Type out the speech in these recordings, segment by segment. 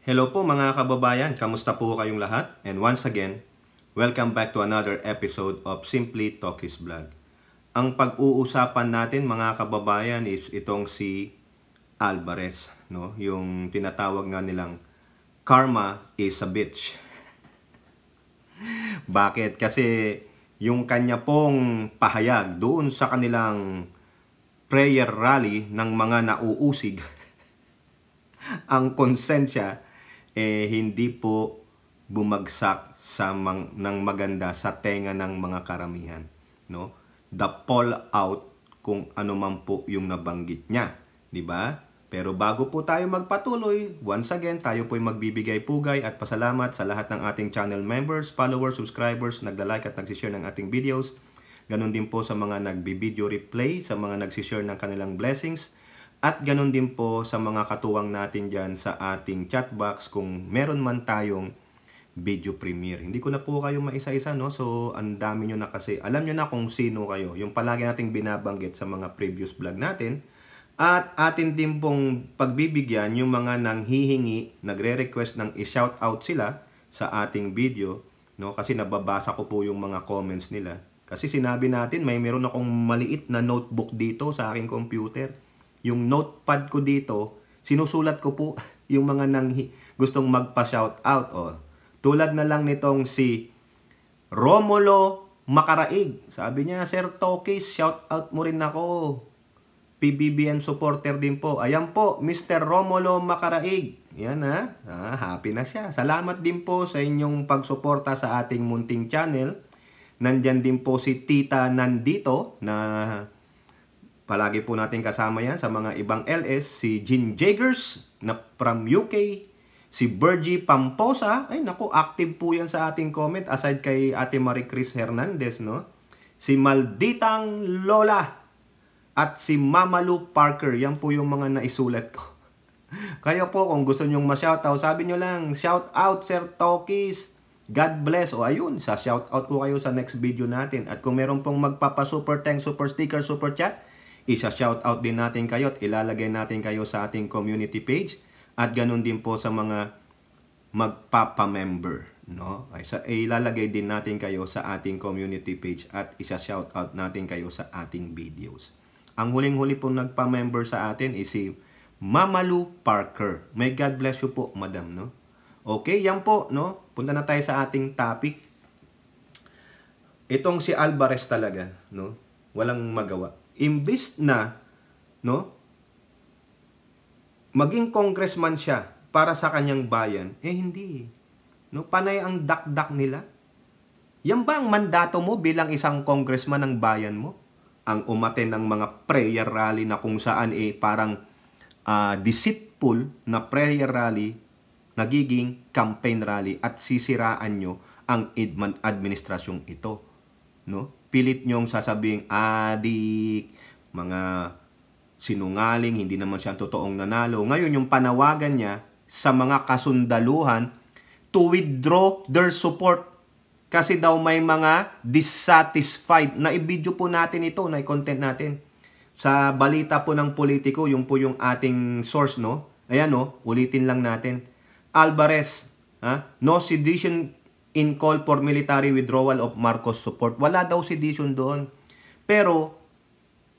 Hello po mga kababayan, kamusta po kayong lahat? And once again, welcome back to another episode of Simply Talkies Vlog. Ang pag-uusapan natin mga kababayan is itong si Alvarez, no? Yung tinatawag nga nilang karma is a bitch. Bakit? Kasi yung kanya pong pahayag doon sa kanilang prayer rally ng mga nauusig, ang konsensya hindi po bumagsak ng maganda sa tenga ng mga karamihan, no? The fallout kung ano man po yung nabanggit niya, di ba? Pero bago po tayo magpatuloy, once again, tayo po ay magbibigay pugay at pasalamat sa lahat ng ating channel members, followers, subscribers, nagla-like at nagsishare ng ating videos. Ganon din po sa mga nagbi-video replay, sa mga nagsishare ng kanilang blessings. At ganun din po sa mga katuwang natin dyan sa ating chat box kung meron man tayong video premiere. Hindi ko na po kayo maisa-isa, no? So, ang dami nyo na kasi. Alam nyo na kung sino kayo. Yung palagi nating binabanggit sa mga previous vlog natin. At atin din pong pagbibigyan yung mga nanghihingi, nagre-request ng i-shoutout sila sa ating video, no? Kasi nababasa ko po yung mga comments nila. Kasi sinabi natin, meron akong maliit na notebook dito sa aking computer. Yung notepad ko dito, sinusulat ko po yung mga gustong magpa-shoutout. Oh. Tulad na lang nitong si Romulo Macaraig. Sabi niya, Sir Tokis, shoutout mo rin ako. PBBM supporter din po. Ayan po, Mr. Romulo Macaraig. Yan ha. Happy na siya. Salamat din po sa inyong pagsuporta sa ating munting channel. Nandyan din po si Tita Nandito na palagi po natin kasama yan sa mga ibang LS. Si Jean Jaggers na from UK. Si Bergie Pamposa. Ay naku, active po yan sa ating comment. Aside kay Ate Marie Chris Hernandez, no? Si Malditang Lola. At si Mamalu Parker. Yan po yung mga naisulat ko. Kayo po kung gusto nyong ma-shoutout, sabi nyo lang, shoutout Sir Tokis. God bless. O ayun, sa shoutout ko kayo sa next video natin. At kung meron pong magpapa-super thanks, super sticker, super chat, isa-shoutout din natin kayo at ilalagay natin kayo sa ating community page at ganun din po sa mga magpapa-member, no? Ay, ilalagay din natin kayo sa ating community page at isa-shoutout natin kayo sa ating videos. Ang huling-huli po nagpa-member sa atin is si Mamalu Parker. May God bless you po, madam, no? Okay, yan po, no? Punta na tayo sa ating topic. Itong si Alvarez talaga, no? Walang magawa. Imbis na, no, maging congressman siya para sa kanyang bayan, hindi. No, panay ang dakdak nila. Yan ba ang mandato mo bilang isang congressman ng bayan mo? Ang umaten ng mga prayer rally na kung saan parang deceitful na prayer rally, nagiging campaign rally at sisiraan nyo ang administrasyong ito. No? Pilit nyong sasabing adik, mga sinungaling, hindi naman siya totoong nanalo. Ngayon, yung panawagan niya sa mga kasundaluhan to withdraw their support kasi daw may mga dissatisfied. Na-i-video po natin ito, na-content natin. Sa balita po ng politiko, yung po yung ating source, no? Ayan, no? Ulitin lang natin. Alvarez, no sedition in call for military withdrawal of Marcos support. Wala daw sedition doon. Pero,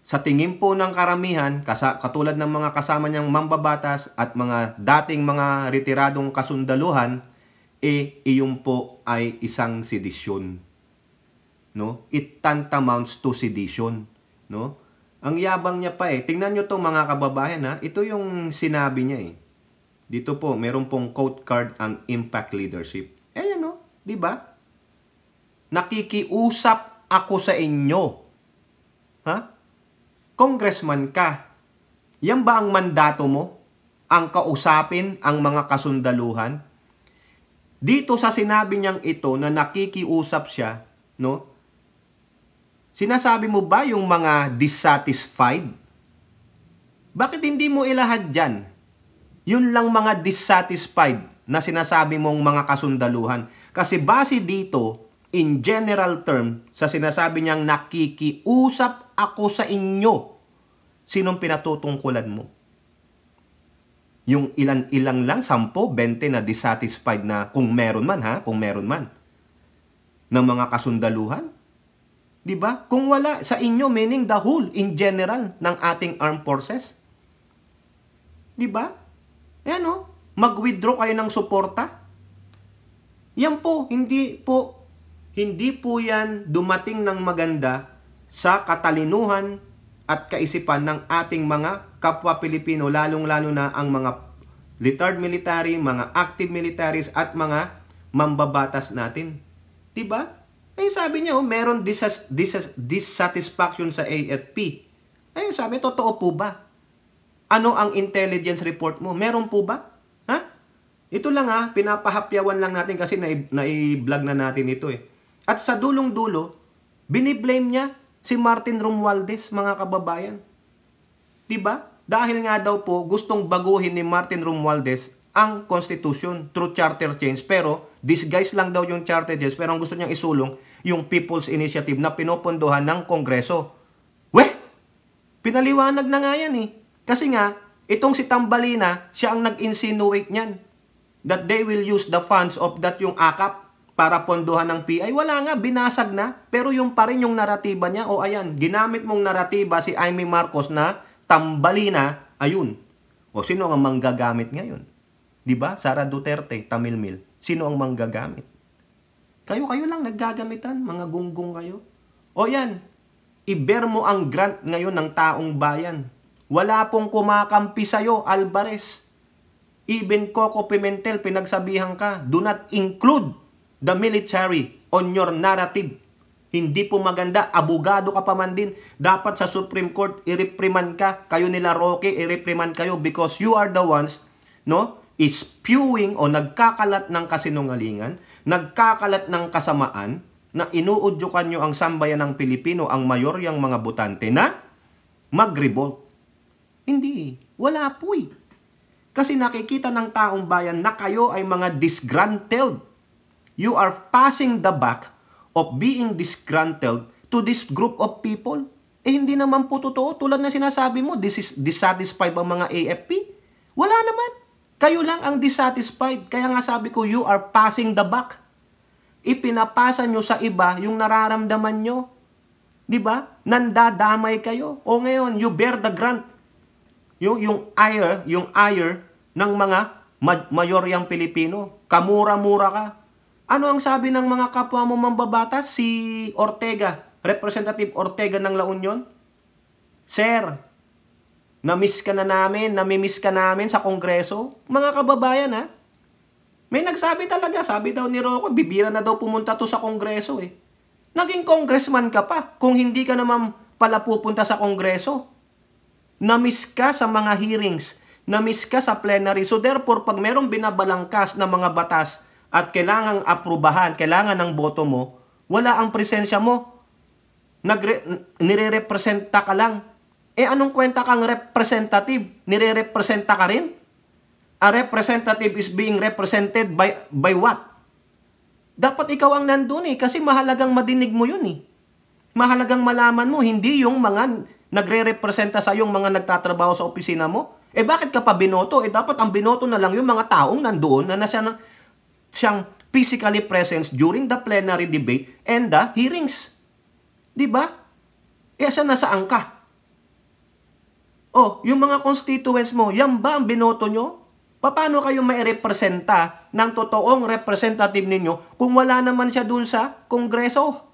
sa tingin po ng karamihan, katulad ng mga kasama niyang mambabatas at mga dating mga retiradong kasundaluhan, iyon po ay isang sedisyon. No? It tantamounts to sedition. No? Ang yabang niya pa Tingnan nyo itong mga kababayan Ito yung sinabi niya Dito po, meron pong quote card ang impact leadership. Ayan no? Diba? Nakikiusap ako sa inyo. Congressman ka. Yan ba ang mandato mo? Ang kausapin ang mga kasundaluhan? Dito sa sinabi niyang ito na nakikiusap siya, no? Sinasabi mo ba yung mga dissatisfied? Bakit hindi mo ilahad dyan? Yun lang mga dissatisfied na sinasabi mong mga kasundaluhan. Kasi base dito, in general term, sa sinasabi niyang nakikiusap ako sa inyo, sinong pinatutungkulan mo? Yung ilan-ilang lang, 10, 20 na dissatisfied na kung meron man ng mga kasundaluhan. 'Di ba? Kung wala sa inyo, meaning the whole in general ng ating armed forces. 'Di ba? Ayan o, mag-withdraw kayo ng suporta. Yan po, hindi po yan dumating ng maganda sa katalinuhan at kaisipan ng ating mga kapwa Pilipino, lalong-lalo na ang mga retired military, mga active militaries at mga mambabatas natin. 'Di ba? Eh sabi niya, meron dissatisfaction sa AFP. Eh sabi, totoo po ba? Ano ang intelligence report mo? Meron po ba? Ha? Ito lang pinapahapyawan lang natin kasi nai-vlog na natin ito eh. At sa dulong-dulo, biniblame niya si Martin Romualdez, mga kababayan. 'Di ba? Dahil nga daw po gustong baguhin ni Martin Romualdez ang Constitution through charter change, pero disguise lang daw yung charter change, pero ang gusto niyang isulong yung People's Initiative na pinopondohan ng Kongreso. Weh! Pinaliwanag na nga yan eh. Kasi nga, itong si Tambalina, siya ang nag-insinuate niyan that they will use the funds of that yung AKAP para pondohan ng PI. Wala nga, binasag na. Pero yung pa rin yung naratiba niya, o ayan, ginamit mong naratiba si Amy Marcos na Tambalina, ayun. O sino ang manggagamit ngayon? 'Di ba? Sara Duterte, Tamilmil. Sino ang manggagamit? Kayo lang naggagamitan, mga gunggong kayo. O yan, iber mo ang grant ngayon ng taong bayan. Wala pong kumakampi sa'yo, Alvarez. Even Coco Pimentel, pinagsabihan ka, do not include the military on your narrative. Hindi po maganda, abogado ka pa man din. Dapat sa Supreme Court, i-reprimand ka. Kayo nila Roque, i-reprimand kayo because you are the ones, is spewing o nagkakalat ng kasinungalingan, nagkakalat ng kasamaan, na inuudyukan nyo ang sambayan ng Pilipino, ang mayoryang mga botante na mag-revolt. Hindi, wala po eh. Kasi nakikita ng taong bayan na kayo ay mga disgruntled. You are passing the buck of being disgruntled to this group of people. Eh hindi naman po totoo. Tulad na sinasabi mo, dissatisfied ang mga AFP. Wala naman. Kayo lang ang dissatisfied. Kaya nga sabi ko, you are passing the buck. Ipinapasa nyo sa iba yung nararamdaman nyo. Diba? Nandadamay kayo. O ngayon, you bear the grunt. Yung ire ng mga mayoryang Pilipino. Kamura-mura ka. Ano ang sabi ng mga kapwa mo mambabatas? Si Ortega, Representative Ortega ng La Union? Sir, namimiss ka namin sa Kongreso? Mga kababayan may nagsabi talaga, sabi daw ni Rocco, bibira na daw pumunta to sa Kongreso eh. Naging congressman ka pa kung hindi ka naman pala pupunta sa Kongreso. Namiss ka sa mga hearings, namiss ka sa plenary. So therefore, pag merong binabalangkas na mga batas at kailangang aprubahan, kailangan ng boto mo, wala ang presensya mo. Nire-representa ka lang. Eh anong kwenta kang representative? Nire-representa ka rin? A representative is being represented by what? Dapat ikaw ang nandun kasi mahalagang madinig mo yun Mahalagang malaman mo, hindi yung mga nagre-representa sa yung mga nagtatrabaho sa opisina mo. Eh bakit ka pa binoto? Eh dapat ang binoto na lang yung mga taong nandoon na siyang physically present during the plenary debate and the hearings. Diba? Eh saan nasaan ka? Oh, yung mga constituents mo, yan ba ang binoto nyo? Paano kayo mai-representa ng totoong representative ninyo kung wala naman siya dun sa Kongreso?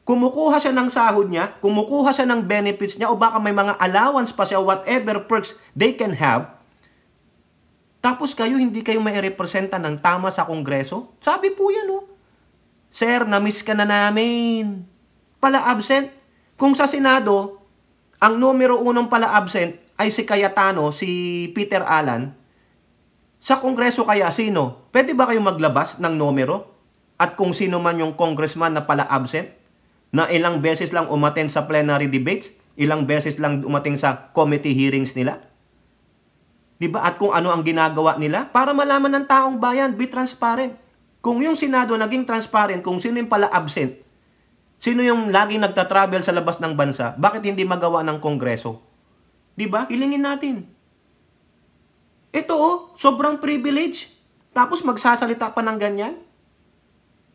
Kumukuha siya ng sahod niya, kumukuha siya ng benefits niya, o baka may mga allowance pa siya, whatever perks they can have. Tapos kayo, hindi kayo mai-representa ng tama sa Kongreso? Sabi po yan, Sir, na-miss ka na namin. Pala absent. Kung sa Senado, ang numero 1 pala absent ay si Cayetano, si Peter Alan. Sa Kongreso kaya sino? Pwede ba kayo maglabas ng numero? At kung sino man yung congressman na pala absent, na ilang beses lang umattend sa plenary debates, ilang beses lang umating sa committee hearings nila? Diba? At kung ano ang ginagawa nila, para malaman ng taong bayan, be transparent. Kung yung Senado naging transparent, kung sino yung pala absent, sino yung laging nagtatravel sa labas ng bansa, bakit hindi magawa ng Kongreso? Diba? Hilingin natin. Ito sobrang privilege. Tapos magsasalita pa ng ganyan?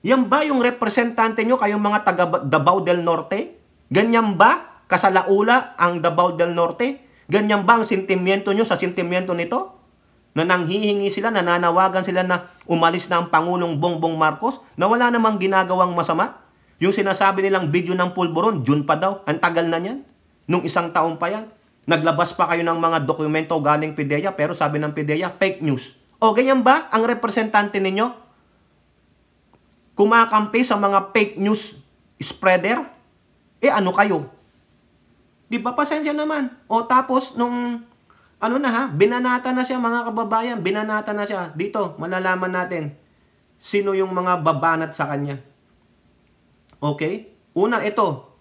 Yan ba yung representante nyo, kayong mga taga Davao del Norte? Ganyan ba kasalaula ang Davao del Norte? Ganyan ba ang sentimiento nyo sa sentimiento nito? Na nanghihingi sila, nananawagan sila na umalis na ang Pangulong Bongbong Marcos na wala namang ginagawang masama? Yung sinasabi nilang video ng pulburon, June pa daw, ang tagal na niyan. Nung isang taon pa yan. Naglabas pa kayo ng mga dokumento galing PIDEA, pero sabi ng PIDEA, fake news. O ganyan ba ang representante ninyo? Kumakampi sa mga fake news spreader? Ano kayo? Di ba, pasensya naman. O tapos, nung, binanata na siya mga kababayan, binanata na siya. Dito, malalaman natin sino yung mga babanat sa kanya. Okay? Una, ito.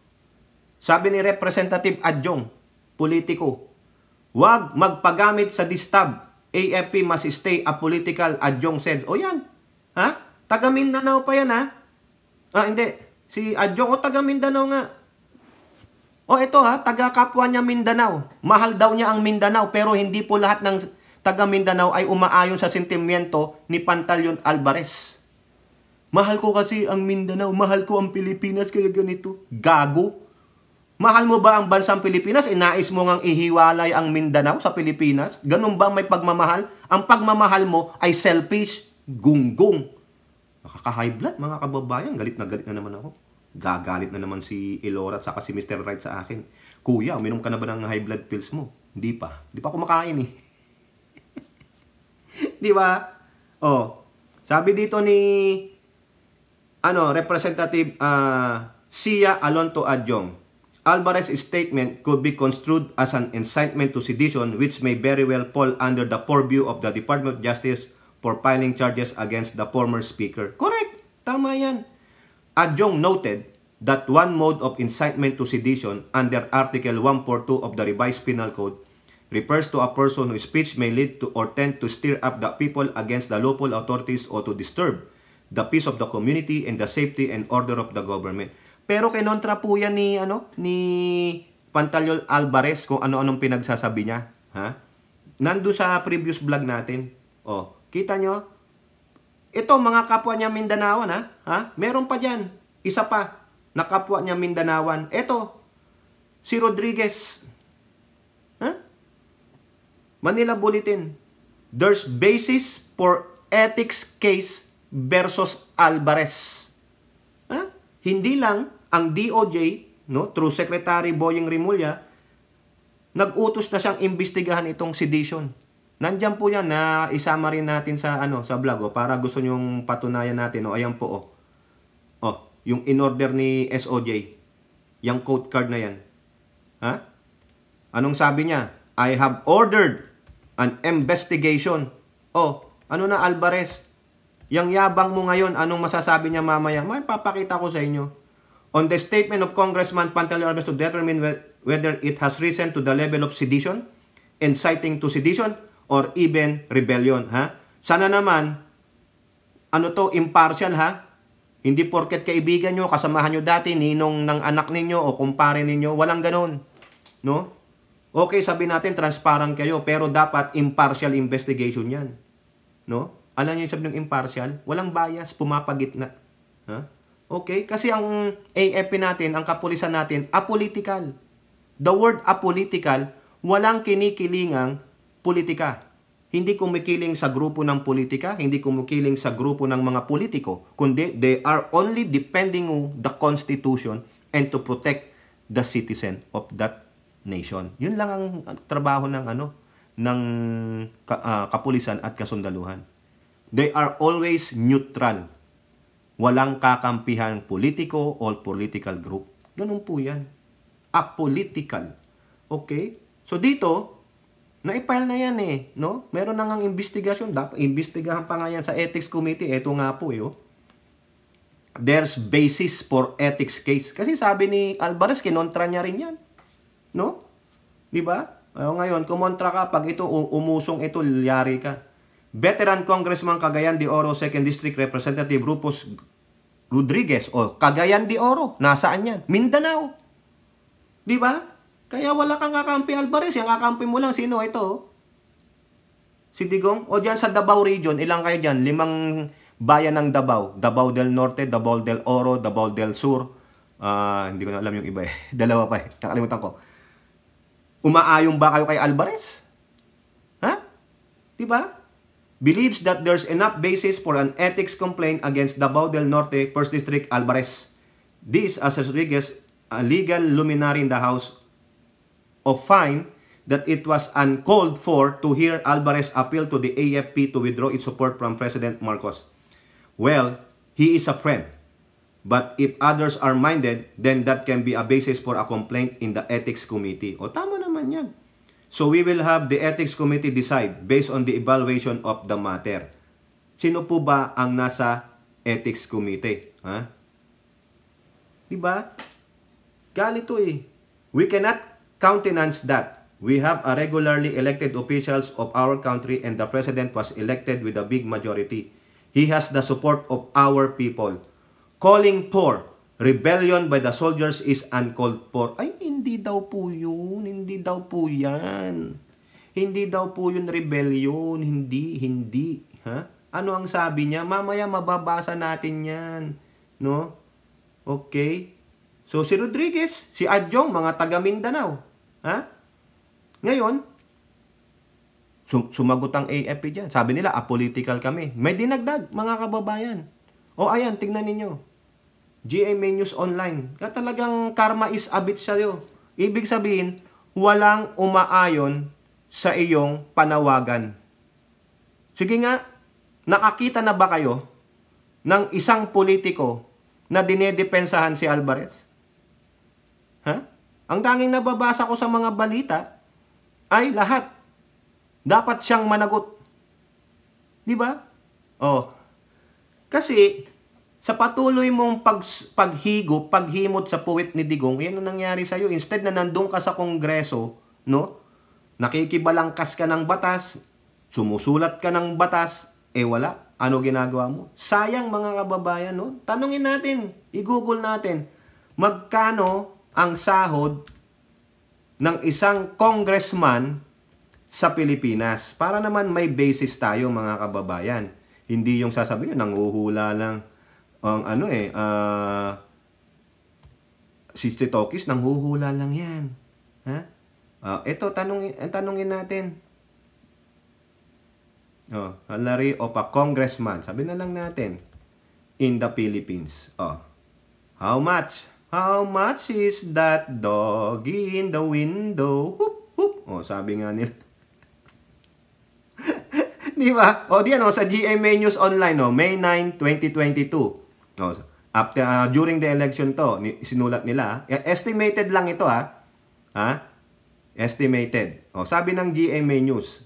Sabi ni Representative Adjong, politiko, huwag magpagamit sa distab. AFP must stay apolitical, Adjong said. O yan. Ha? Taga Mindanao pa yan, ha? Hindi. Si Adjong, taga Mindanao nga. Ito taga kapwa niya Mindanao. Mahal daw niya ang Mindanao, pero hindi po lahat ng taga Mindanao ay umaayon sa sentimiento ni Pantaleon Alvarez. Mahal ko kasi ang Mindanao, mahal ko ang Pilipinas, kaya ganito. Gago. Mahal mo ba ang bansang Pilipinas? Nais mo ngang ihiwalay ang Mindanao sa Pilipinas? Ganun ba may pagmamahal? Ang pagmamahal mo ay selfish, gunggong. Nakaka-high blood, mga kababayan. Galit na naman ako. Gagalit na naman si Elora at saka si Mr. Right sa akin. Kuya, uminom ka na ba ng high blood pills mo? Hindi pa. Hindi pa kumakain eh. Di ba? Sabi dito ni Representative Sia Alonto Adjong, Alvarez's statement could be construed as an incitement to sedition, which may very well fall under the purview of the Department of Justice for filing charges against the former speaker. Correct. Tama yan. Adjong noted that one mode of incitement to sedition under Article 142 of the Revised Penal Code refers to a person whose speech may lead to or tend to stir up the people against the lawful authorities or to disturb the peace of the community and the safety and order of the government. Pero kinontra po yan ni Pantaleon Alvarez kung ano-anong pinagsasabi niya. Ha? Nando sa previous vlog natin. Kita nyo? Ito, mga kapwa niya Mindanawan, ha? Meron pa dyan. Isa pa, na kapwa niya Mindanawan. Ito, si Rodriguez. Ha? Manila Bulletin. There's basis for ethics case versus Alvarez. Ha? Hindi lang ang DOJ, through Secretary Boying Rimulya, nag-utos na siyang imbestigahan itong sedition. Nandiyan po yan na isama rin natin sa sa vlog para gusto nyong patunayan natin. Ayan po yung in-order ni SOJ. Yung code card na yan. Ha? Anong sabi niya? I have ordered an investigation. Ano na Alvarez? Yang yabang mo ngayon, anong masasabi niya mamaya? May papakita ko sa inyo. On the statement of Congressman Pantaleon Alvarez to determine whether it has risen to the level of sedition, inciting to sedition, or even rebellion, ha? Sana naman, impartial, ha? Hindi porket kaibigan nyo, kasamahan nyo dati, ninong ng anak ninyo, o kumpare ninyo, walang ganon, no? Okay, sabi natin, transparent kayo, pero dapat impartial investigation yan, no? Alam nyo yung sabi ng impartial? Walang bias, pumapagitna, ha? Okay, kasi ang AFP natin, ang kapulisan natin, apolitical. The word apolitical, walang kinikilingang politika. Hindi kumikiling sa grupo ng politika, hindi kumikiling sa grupo ng mga politiko, kundi they are only depending on the Constitution and to protect the citizen of that nation. Yun lang ang trabaho ng ng kapulisan at kasundaluhan. They are always neutral. Walang kakampihan politiko or political group. Ganun po yan. Apolitical. Okay? So dito, na-file na yan no? Meron na ngang investigasyon. Dapat investigahan pa nga yan sa Ethics Committee. Ito nga po There's basis for ethics case. Kasi sabi ni Alvarez, kinontra niya rin yan. No? Diba? Ngayon, kumontra ka, pag ito umusong ito, yari ka. Veteran Congressman Cagayan de Oro, 2nd District Representative Rufus Rodriguez. Cagayan de Oro. Nasaan yan? Mindanao. Diba? Kaya wala kang kakampi Alvarez. Yung kakampi mo lang, sino ito? Si Digong? O dyan sa Davao region, ilang kayo dyan? 5 bayan ng Davao. Davao del Norte, Davao del Oro, Davao del Sur. Hindi ko na alam yung iba eh. Dalawa pa eh. Nakalimutan ko. Umaayong ba kayo kay Alvarez? Ha? Diba? Believes that there's enough basis for an ethics complaint against Davao del Norte, 1st District Alvarez. This as Rodriguez, a legal luminary in the House of Fine, that it was uncalled for to hear Alvarez appeal to the AFP to withdraw its support from President Marcos. Well, he is a friend. But if others are minded, then that can be a basis for a complaint in the Ethics Committee. O tama naman yan. So we will have the Ethics Committee decide based on the evaluation of the matter. Sino po ba ang nasa Ethics Committee? Ha? Diba? Galito eh. We cannot countenance that. We have a regularly elected officials of our country and the President was elected with a big majority. He has the support of our people. Calling for rebellion by the soldiers is uncalled for. Ay, hindi daw po yun. Hindi daw po yan. Hindi daw po yun rebellion. Hindi. Ha? Ano ang sabi niya? Mamaya mababasa natin yan. No? Okay? So, si Rodriguez, si Adjong, mga taga Mindanao. Ha? Ngayon, sumagot ang AFP dyan. Sabi nila, apolitical kami. May dinagdag, mga kababayan. O ayan, tingnan ninyo. GMA News Online. Kaya talagang karma is a bitch sa'yo. Ibig sabihin, walang umaayon sa iyong panawagan. Sige nga, nakakita na ba kayo ng isang politiko na dinedepensahan si Alvarez? Ha? Ang tanging nababasa ko sa mga balita ay lahat dapat siyang managot. Di ba? Oh. Kasi sa patuloy mong paghimot sa puwit ni Digong, yan ang nangyari sa iyo. Instead na nandun ka sa Kongreso, no? Nakikibalangkas ka ng batas, sumusulat ka ng batas, wala. Ano ginagawa mo? Sayang mga kababayan, no? Tanungin natin, i-google natin, magkano ang sahod ng isang congressman sa Pilipinas. Para naman may basis tayo mga kababayan. Hindi yung sasabihin, nanguhula lang ang si Tokis, nanghuhula lang yan. Ha? Ito, tanungin natin. Salary of a congressman. Sabi na lang natin, in the Philippines. How much? How much is that dog in the window? Whoop, whoop. Sabi nga nila. Di ba? Diyan sa GMA News Online, May 9, 2022. After, during the election to, sinulat nila. Estimated lang ito, Estimated. Sabi ng GMA News.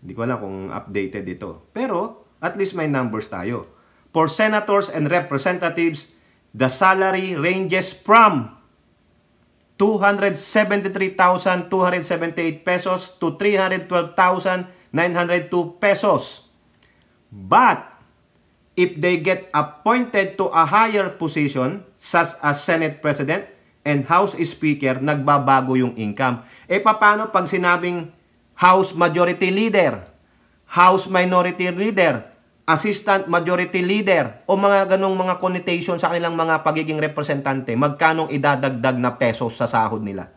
Hindi ko alam kung updated ito. Pero, at least may numbers tayo. For senators and representatives, the salary ranges from 273,278 pesos to 312,902 pesos. But, if they get appointed to a higher position, such as Senate President and House Speaker, nagbabago yung income. Paano pag sinabing House Majority Leader, House Minority Leader, Assistant Majority Leader, o mga ganong mga connotation sa kanilang mga pagiging representante, magkanong idadagdag na pesos sa sahod nila.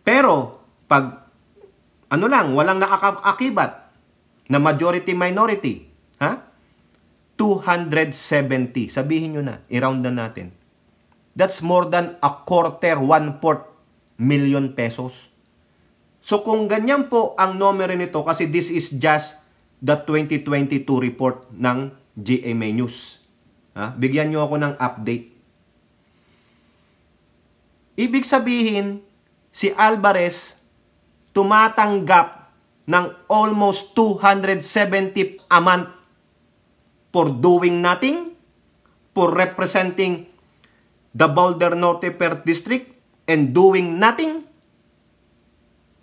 Pero, pag, walang nakakakibat na majority-minority, 270. Sabihin nyo na, i-round na natin. That's more than a quarter, 1/4 million pesos. So, kung ganyan po ang numero nito, kasi this is just the 2022 report ng GMA News. Bigyan nyo ako ng update. Ibig sabihin, si Alvarez tumatanggap ng almost 270 a month for doing nothing, for representing the Boulder Norte per district and doing nothing.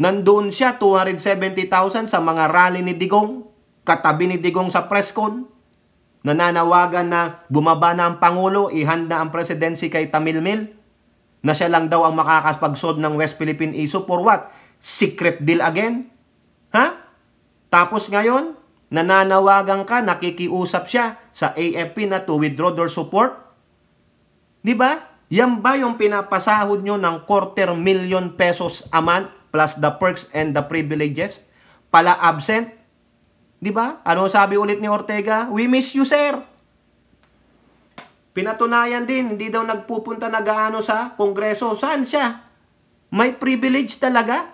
Nandoon siya, 270,000 sa mga rally ni Digong, katabi ni Digong sa presscon, nananawagan na bumaba na ang Pangulo, ihanda ang presidency kay Tamilmil, na siya lang daw ang makakapag-solve ng West Philippine issue for what? Secret deal again? Tapos ngayon, nananawagan ka, nakikiusap siya sa AFP na to withdraw their support? Di ba? Yan ba yung pinapasahod nyo ng ₱250,000 a month plus the perks and the privileges? Pala absent? Di ba? Ano sabi ulit ni Ortega? We miss you, sir. Pinatunayan din, hindi daw nagpupunta na gaano sa Kongreso. Saan siya? May privilege talaga.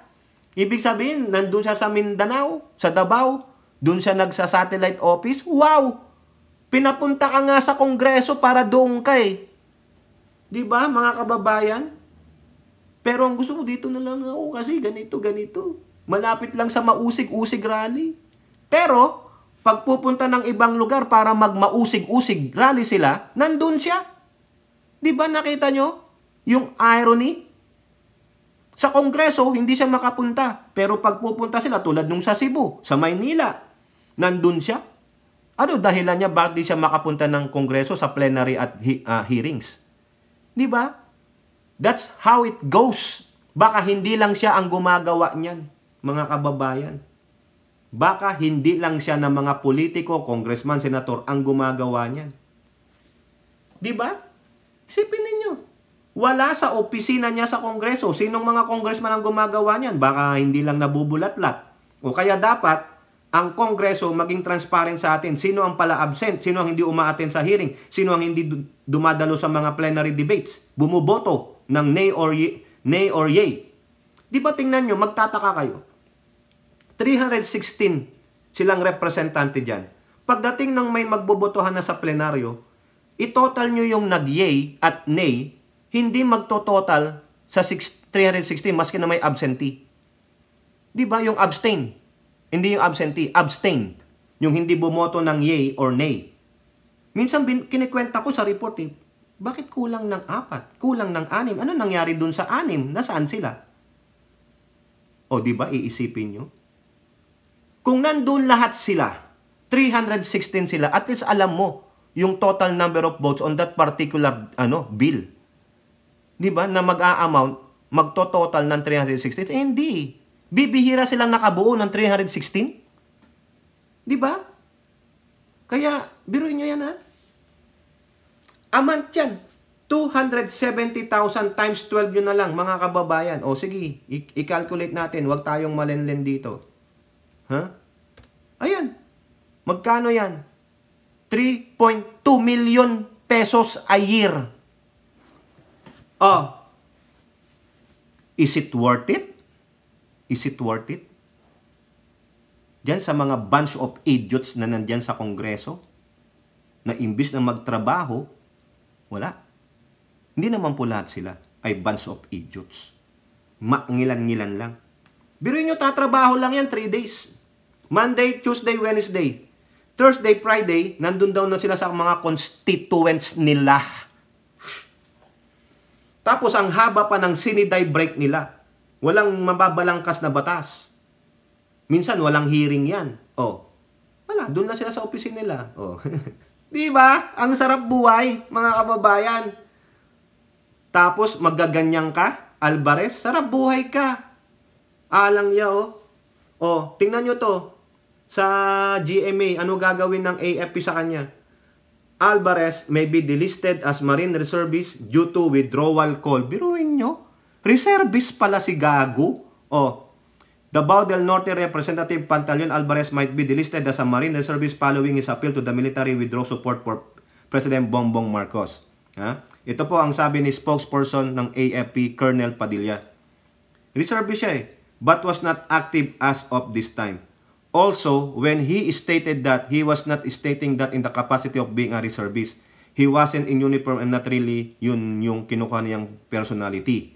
Ibig sabihin, nandun siya sa Mindanao, sa Davao, dun siya nagsa-satellite office. Wow! Pinapunta ka nga sa Kongreso para doon ka eh. Di ba, mga kababayan? Pero ang gusto mo, dito na lang ako kasi ganito. Malapit lang sa mausig-usig rally. Pero, pag pupunta ng ibang lugar para magmausig-usig rally sila, nandun siya. Di ba nakita nyo yung irony? Sa Kongreso, hindi siya makapunta. Pero pag pupunta sila, tulad nung sa Cebu, sa Maynila, nandun siya. Ano dahilan niya bakit di siya makapunta ng Kongreso sa plenary at hearings? Di ba? That's how it goes. Baka hindi lang siya ang gumagawa niyan, mga kababayan. Baka hindi lang siya ng mga politiko, congressman, senator ang gumagawa niyan. Di ba? Isipin ninyo. Wala sa opisina niya sa Kongreso. Sinong mga congressman ang gumagawa niyan? Baka hindi lang nabubulat-lat. O kaya dapat ang Kongreso maging transparent sa atin. Sino ang pala absent? Sino ang hindi umaattend sa hearing? Sino ang hindi dumadalo sa mga plenary debates? Bumuboto ng nay or yay. Di ba tingnan nyo, magtataka kayo. 316 silang representante dyan. Pagdating ng may magbobotohan na sa plenaryo, itotal nyo yung nag-yay at nay, hindi magtototal sa 316 maski na may absentee. Di ba yung abstain? Hindi yung absentee, abstain. Yung hindi bumoto ng yay or nay. Minsan kinikwenta ko sa report bakit kulang ng 4? Kulang ng 6? Ano nangyari dun sa 6? Nasaan sila? O di ba iisipin nyo? Kung nandun lahat sila, 316 sila, at least alam mo yung total number of votes on that particular bill. Di ba? Na mag-a-amount, magto-total ng 316? Hindi. Bibihira silang nakabuo ng 316? Di ba? Kaya, biruin nyo yan ha. Amount yan. 270,000 times 12 yun na lang, mga kababayan. O sige, i-calculate natin. Huwag tayong malenlen dito. Ha? Ayan. Magkano yan? 3.2 million pesos a year. Oh. Is it worth it? Is it worth it? Diyan sa mga bunch of idiots na nandyan sa Kongreso, na imbis na magtrabaho, wala. Hindi naman po lahat sila ay bunch of idiots. Mangilan-ngilan lang. Biruin nyo, tatrabaho lang yan 3 days. Monday, Tuesday, Wednesday. Thursday, Friday, nandun daw na sila sa mga constituents nila. Tapos ang haba pa ng siniday break nila. Walang mababalangkas na batas. Minsan walang hearing yan. Oh. Wala, doon lang sila sa opisina nila. Oh. 'Di ba? Ang sarap buhay, mga kababayan. Tapos magaganyan ka, Alvarez, sarap buhay ka. Alang ya oh. Oh, tingnan nyo to. Sa GMA, ano gagawin ng AFP sa kanya? Alvarez may be delisted as Marine Reservist due to withdrawal call. Biruin nyo. Reservist pala si Gago. Oh. Davao del Norte Representative Pantaleon Alvarez might be delisted as a Marine Reservist following his appeal to the military withdraw support for President Bongbong Marcos. Ha? Ito po ang sabi ni spokesperson ng AFP, Colonel Padilla. Reservist siya but was not active as of this time. Also, when he stated that he was not stating that in the capacity of being a reservist, he wasn't in uniform and not really yun yung kinukuha niyang personality.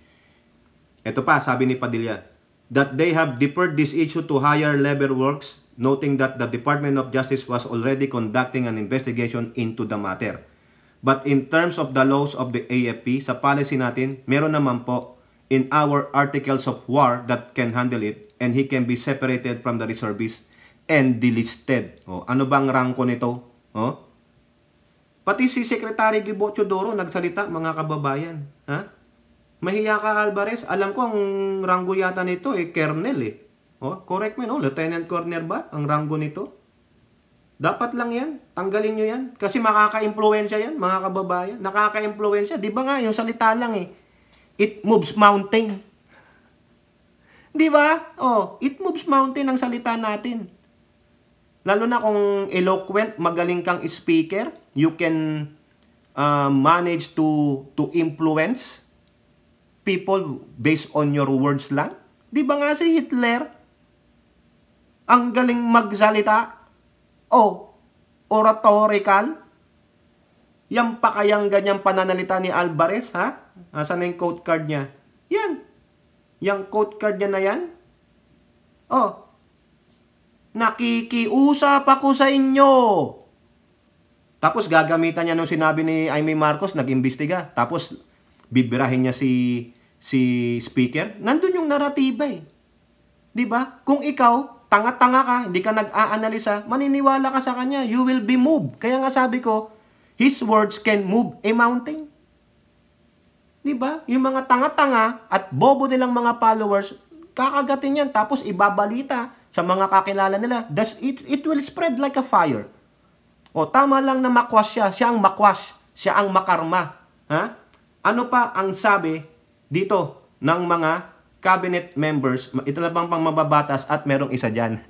Ito pa, sabi ni Padilla, that they have deferred this issue to higher level works, noting that the Department of Justice was already conducting an investigation into the matter. But in terms of the laws of the AFP, sa policy natin, meron naman po in our articles of war that can handle it, and he can be separated from the reservists and delisted. Oh, ano bang rangko nito? Oh? Pati si Secretary Gibo Teodoro nagsalita, mga kababayan. Ha? Mahiya ka, Alvarez. Alam ko ang ranggo yata nito colonel Oh, correct me, no? Lieutenant Colonel ba ang ranggo nito? Dapat lang yan. Tanggalin nyo yan. Kasi makaka-impluensya yan, mga kababayan. Nakaka-impluensya. Di ba nga, yung salita lang eh. It moves mountain. Di ba? Oh, it moves mountain ang salita natin. Lalo na kung eloquent, magaling kang speaker, you can manage to influence people based on your words lang. Di ba nga si Hitler? Ang galing magsalita. Oh, oratorical. Yan pa kayang ganyang pananalita ni Alvarez, ha? Asan na yung quote card niya? Yan. Yang quote card niya na yan. Oh, nakikiusap ako sa inyo. Tapos gagamitan niya nung sinabi ni Amy Marcos, nag-imbestiga. Tapos bibirahin niya si speaker. Nandun yung naratiba eh. Di ba? Kung ikaw, tanga-tanga ka, hindi ka nag-aanalisa, maniniwala ka sa kanya, you will be moved. Kaya nga sabi ko, his words can move a mountain. Diba? Yung mga tanga-tanga at bobo nilang mga followers, kakagatin yan, tapos ibabalita sa mga kakilala nila. It will spread like a fire. O, tama lang na makwas siya. Siya ang makwas. Siya ang makarma. Ha? Ano pa ang sabi dito ng mga cabinet members? Ito lang pang mababatas at merong isa dyan.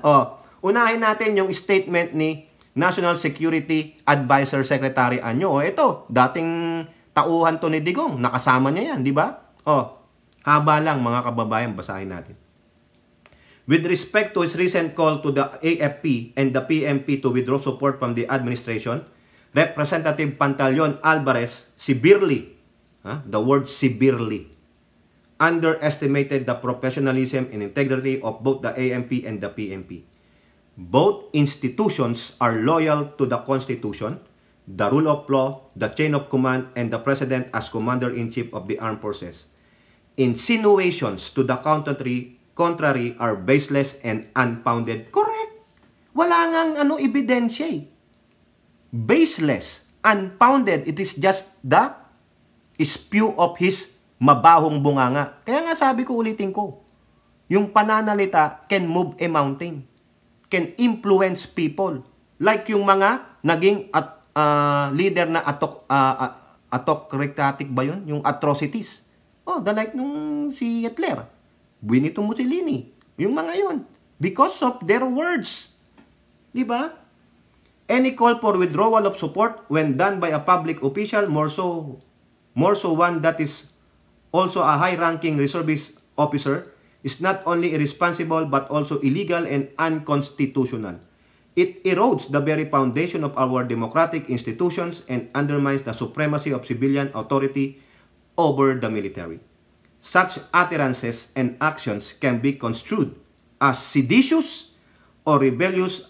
O, unahin natin yung statement ni National Security Advisor Secretary Anyo. O, ito, dating tauhan to ni Digong. Nakasama niya yan, di ba? O, haba lang mga kababayan, basahin natin. With respect to his recent call to the AFP and the PMP to withdraw support from the administration, Representative Pantaleon Alvarez severely, the word severely, underestimated the professionalism and integrity of both the AMP and the PMP. Both institutions are loyal to the Constitution, the rule of law, the chain of command, and the President as Commander-in-Chief of the Armed Forces. Insinuations to the contrary are baseless and unfounded. Correct. Wala ngang ebidensya eh. Baseless, unfounded. It is just the spew of his mabahong bunganga. Kaya nga sabi ko, ulitin ko, yung pananalita can move a mountain, can influence people. Like yung mga naging leader na autocratic ba yun? Yung atrocities. Oh, like nung si Hitler, Benito Mussolini, yung mga yun. Because of their words. Diba? Any call for withdrawal of support when done by a public official, more so one that is also a high-ranking reservist officer, is not only irresponsible but also illegal and unconstitutional. It erodes the very foundation of our democratic institutions and undermines the supremacy of civilian authority over the military. Such utterances and actions can be construed as seditious or rebellious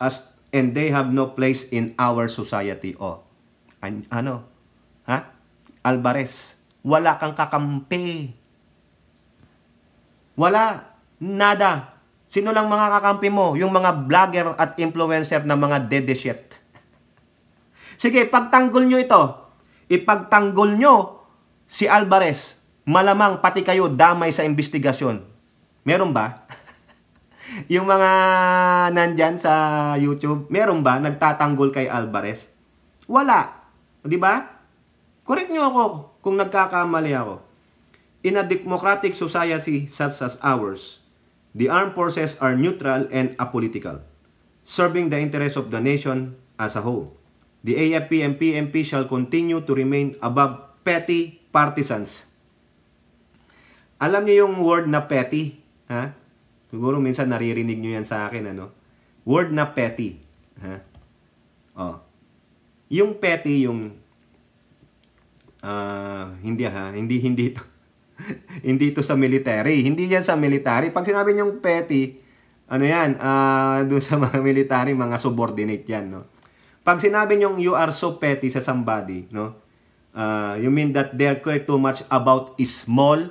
and they have no place in our society. O, Alvarez, wala kang kakampi. Wala. Nada. Sino lang mga kakampi mo? Yung mga vlogger at influencer na mga dedeshit. Sige, pagtanggol nyo ito. Ipagtanggol nyo si Alvarez. Malamang pati kayo damay sa investigasyon. Meron ba? Yung mga nandyan sa YouTube, meron ba nagtatanggol kay Alvarez? Wala. Di ba? Correct nyo ako kung nagkakamali ako. In a democratic society such as ours, the armed forces are neutral and apolitical, serving the interests of the nation as a whole. The AFP and PMP shall continue to remain above petty partisans. Alam niyo yung word na petty? Ha? Siguro minsan naririnig niyo yan sa akin, ano? Word na petty. Ha? Oh. Yung petty, yung hindi ito. Hindi ito sa military. Hindi yan sa military. Pag sinabi niyong petty, ano yan? Doon sa mga military, mga subordinate yan, no? Pag sinabi niyong you are so petty sa somebody, no? You mean that they care too much about small,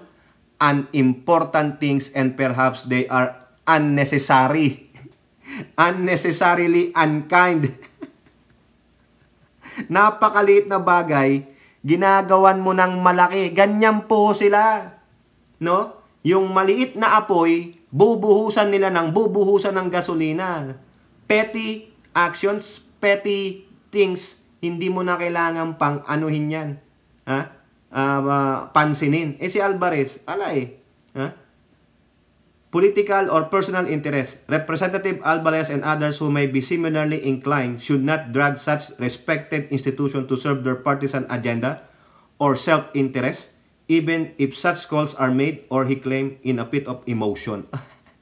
unimportant things and perhaps they are unnecessary. Unnecessarily unkind. Napakaliit na bagay, ginagawan mo ng malaki. Ganyan po sila. No? Yung maliit na apoy, bubuhusan nila ng bubuhusan ng gasolina. Petty actions, petty things, hindi mo na kailangan pang anuhin yan. Ha? Pansinin. Si Alvarez, ha? Political or personal interest. Representative Alvarez and others who may be similarly inclined should not drag such respected institution to serve their partisan agenda or self-interest, even if such calls are made or he claimed in a fit of emotion.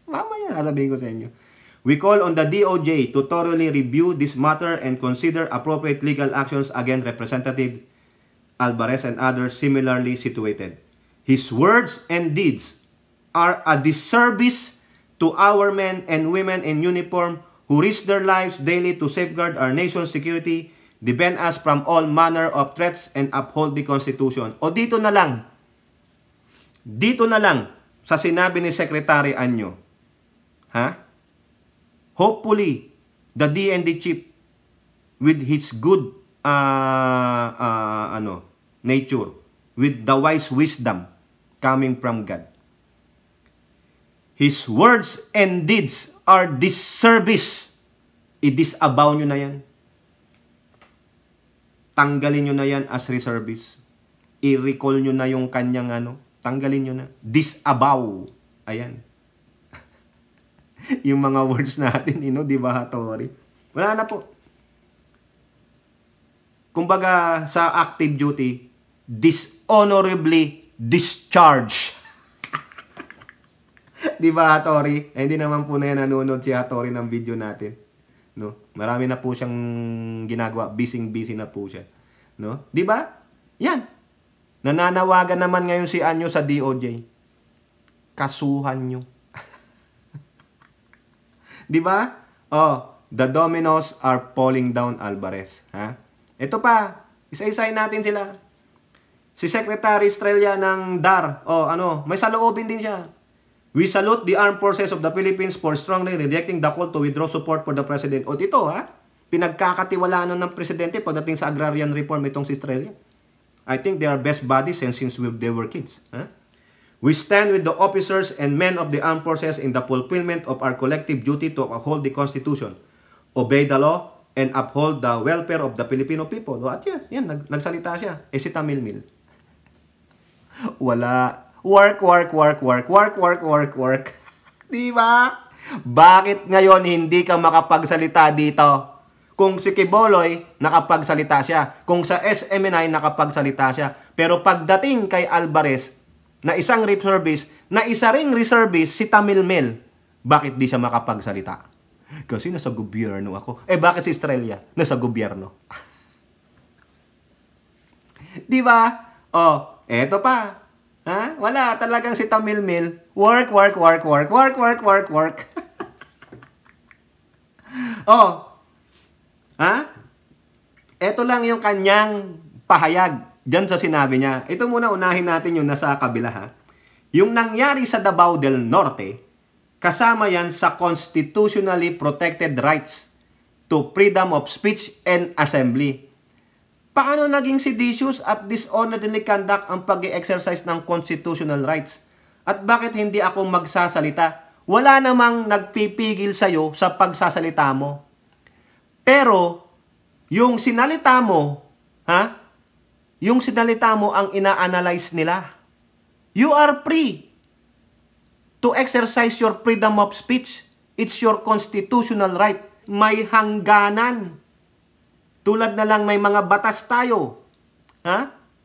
Mamaya sasabihin ko sa inyo. We call on the DOJ to thoroughly review this matter and consider appropriate legal actions against Representative Alvarez and others similarly situated. His words and deeds are a disservice to our men and women in uniform who risk their lives daily to safeguard our nation's security, defend us from all manner of threats, and uphold the Constitution. O dito na lang sa sinabi ni Secretary Anyo, ha? Hopefully, the DND chief with his good nature, with the wise wisdom coming from God, his words and deeds are disservice. I-disavow nyo na yan. Tanggalin nyo na yan as reservice. I-recall nyo na yung kanyang tanggalin nyo na. Disavow. Ayan. Yung mga words natin, di ba, Hattori? Wala na po. Kumbaga, sa active duty, dishonorably discharged. Di ba, Hattori? Hindi naman po na yan nanonood si Hattori ng video natin. No? Marami na po siyang ginagawa. Busy na po siya. No? Di ba? Yan. Nananawagan naman ngayon si Anyo sa DOJ. Kasuhan nyo. Di ba? The dominoes are falling down, Alvarez. Ha? Ito pa. Isa-isayin natin sila. Si Secretary Estrella ng DAR. May saloobin din siya. We salute the armed forces of the Philippines for strongly rejecting the call to withdraw support for the President. Dito pinagkakatiwalaan ng Presidente pagdating sa agrarian reform itong si Estrella. I think they are best buddies since they were kids. We stand with the officers and men of the armed forces in the fulfillment of our collective duty to uphold the Constitution, obey the law, and uphold the welfare of the Filipino people. At yan, nagsalita siya. Si Tamilmil. Wala. Work. Di ba? Bakit ngayon hindi ka makapagsalita dito? Kung si Quiboloy, nakapagsalita siya. Kung sa SMNI, nakapagsalita siya. Pero pagdating kay Alvarez, na isang reservist, na isa ring reservist, si Tamilmil, bakit di siya makapagsalita? Kasi nasa gobyerno ako. Bakit si Estrella? Nasa gobyerno. Di ba? Eto pa. Ha? Wala talagang si Tamilmil. Work. Ha? Ito lang yung kanyang pahayag diyan sa sinabi niya. Ito muna, unahin natin yung nasa kabila, ha. Yung nangyari sa Davao del Norte, kasama yan sa constitutionally protected rights to freedom of speech and assembly. Paano naging seditious at disorderly conduct ang pag-exercise ng constitutional rights? At bakit hindi ako magsasalita? Wala namang nagpipigil sa'yo sa pagsasalita mo. Pero, yung sinalita mo, yung sinalita mo ang ina-analyze nila. You are free to exercise your freedom of speech. It's your constitutional right. May hangganan. Tulad na lang may mga batas tayo.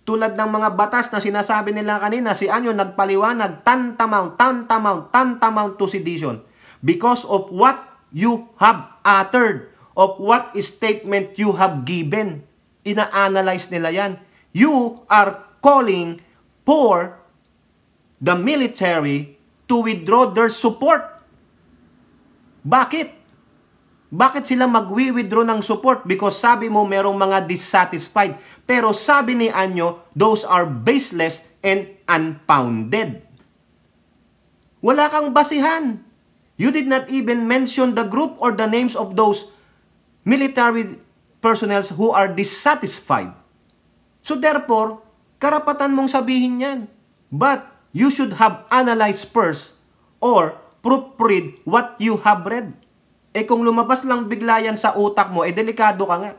Tulad ng mga batas na sinasabi nila kanina, si Anyo nagpaliwanag, tantamount to sedition. Because of what you have uttered, of what statement you have given. Ina-analyze nila yan. You are calling for the military to withdraw their support. Bakit? Bakit sila mag-withdraw ng support? Because sabi mo merong mga dissatisfied. Pero sabi ni Anyo, those are baseless and unfounded. Wala kang basihan. You did not even mention the group or the names of those military personnel who are dissatisfied. So therefore, karapatan mong sabihin yan. But you should have analyzed first or proofread what you have read. Kung lumabas lang bigla yan sa utak mo, delikado ka nga.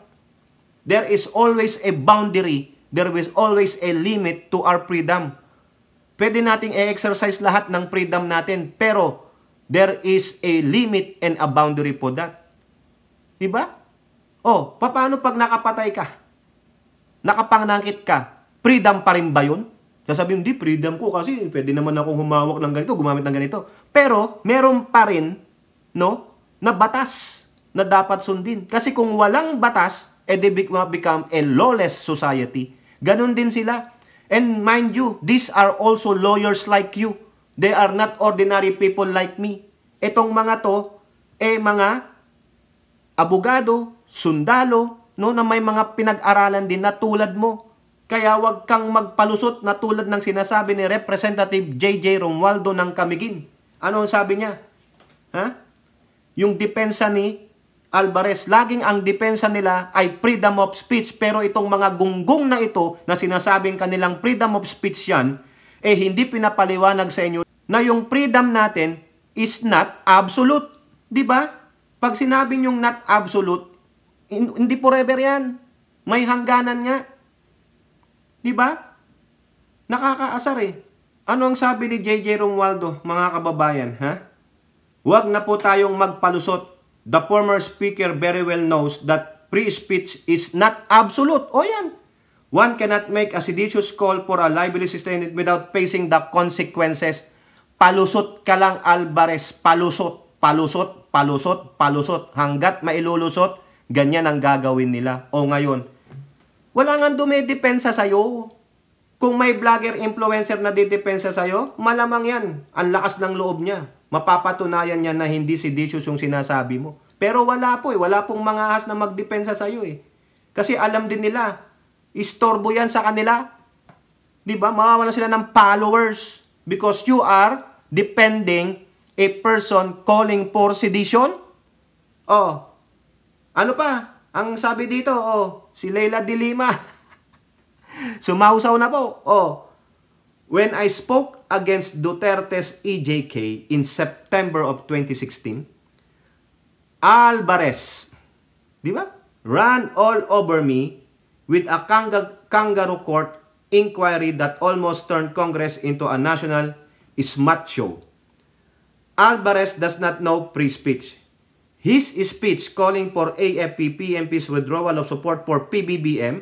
There is always a boundary. There is always a limit to our freedom. Pwede nating i-exercise lahat ng freedom natin, pero there is a limit and a boundary po that. Diba? Paano pag nakapatay ka? Nakapangnangkit ka? Freedom pa rin ba yun? Sasabihin, hindi, freedom ko kasi pwede naman akong humawak ng ganito, gumamit ng ganito. Pero, meron pa rin, na batas na dapat sundin. Kasi kung walang batas, they become a lawless society. Ganon din sila. And mind you, these are also lawyers like you. They are not ordinary people like me. Itong mga to, mga abogado, sundalo, na may mga pinag-aralan din na tulad mo. Kaya wag kang magpalusot na tulad ng sinasabi ni Representative J.J. Romualdo ng Camiguin. Ano ang sabi niya? Yung depensa ni Alvarez, laging ang depensa nila ay freedom of speech, pero itong mga gunggong na ito na sinasabing kanilang freedom of speech yan, hindi pinapaliwanag sa inyo na yung freedom natin is not absolute. Diba? Pag sinabing yung not absolute, hindi forever yan. May hangganan nga. Diba? Nakakaasar Ano ang sabi ni J.J. Romualdo, mga kababayan, Huwag na po tayong magpalusot. The former speaker very well knows that free speech is not absolute. Yan. One cannot make a seditious call for a libelous statement without facing the consequences. Palusot ka lang, Alvarez. Palusot, palusot, palusot, palusot. Hanggat mailulusot, ganyan ang gagawin nila. Ngayon, wala nga dumidepensa sa'yo. Kung may vlogger influencer na didepensa sa'yo, malamang yan. Ang lakas ng loob niya. Mapapatunayan niya na hindi seditious yung sinasabi mo. Pero wala po wala pong mga ahas na magdepensa sa iyo Kasi alam din nila, istorbo yan sa kanila. 'Di ba? Mawawalan sila ng followers because you are defending a person calling for sedition. Ano pa? Ang sabi dito, si Leila de Lima. Sumausaw na po. When I spoke against Duterte's EJK in September of 2016, Alvarez, di ba? Ran all over me with a kangaroo court inquiry that almost turned Congress into a national smut show. Alvarez does not know free speech. His speech calling for AFP-PNP's withdrawal of support for PBBM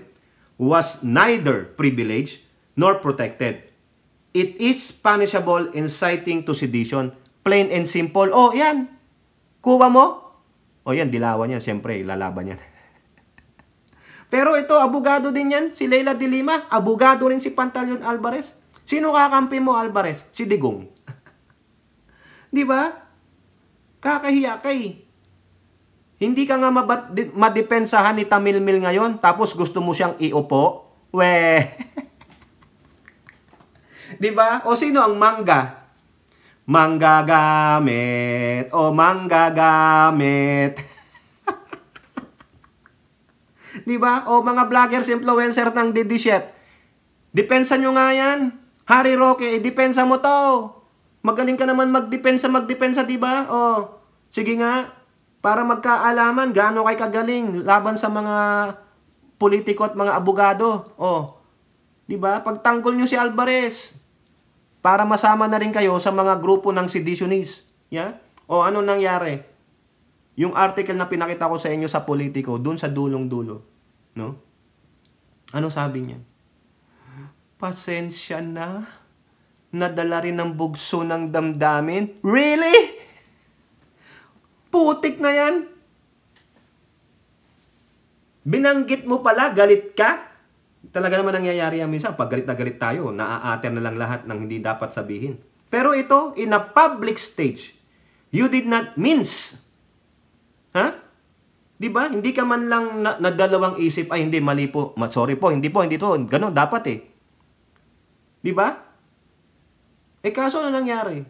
was neither privileged nor protected. It is punishable inciting to sedition. Plain and simple. Yan. Kuha mo? Yan, dilawan yan. Siyempre, lalaban yan. Pero ito, abogado din yan. Si Leila de Lima. Abogado rin si Pantaleon Alvarez. Sino kakampi mo, Alvarez? Si Digong. Di ba? Kakahiya ka Hindi ka nga madepensahan ni Tamilmil ngayon, tapos gusto mo siyang iupo? Di ba? Sino ang mangga? Manggagamit. Manggagamit. Di ba? Mga vloggers, influencer ng Didishet. Depensa nyo nga yan. Harry Roque, depensa mo to. Magaling ka naman magdepensa, di ba? Sige nga. Para magkaalaman, gaano kay kagaling laban sa mga politiko at mga abogado. Di ba? Pagtanggol nyo si Alvarez para masama na rin kayo sa mga grupo ng seditionists. Ano nangyari? Yung article na pinakita ko sa inyo sa Politico, dun sa dulong-dulo, ano sabi niya? Pasensya na. Nadala rin ng bugso ng damdamin. Really? Putik na yan. Binanggit mo pala, galit ka? Talaga naman nangyayari yan minsan. Pag galit na galit tayo, naaater na lang lahat ng hindi dapat sabihin. Pero ito, in a public stage, you did not mince. Diba? Hindi ka man lang nadalawang isip, ay hindi, mali po. Sorry po, hindi to. Ganon, dapat Diba? Kaso na nangyari?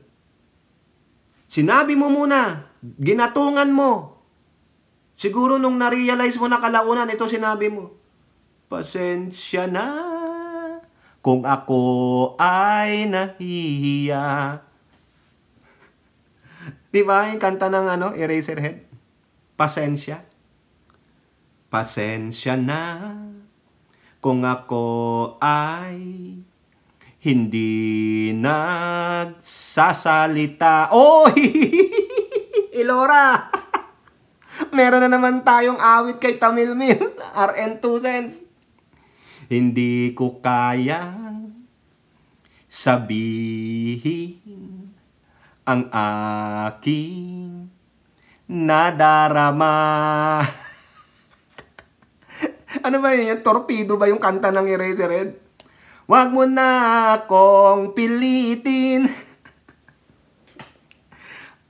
Sinabi mo muna, ginatungan mo. Siguro nung na-realize mo na kalaunan, ito sinabi mo. Pasensya na kung ako ay nahihiya. Di ba yung kanta ng Eraserhead? Pasensya. Pasensya na kung ako ay hindi nagsasalita. Oy! Ilora! Meron na naman tayong awit kay Tamilmil. RN2 cents. Hindi ko kayang sabihin ang aking nadarama. Ano ba yun? Torpedo ba yung kanta ng Eraserhead? Wag mo na akong pilitin.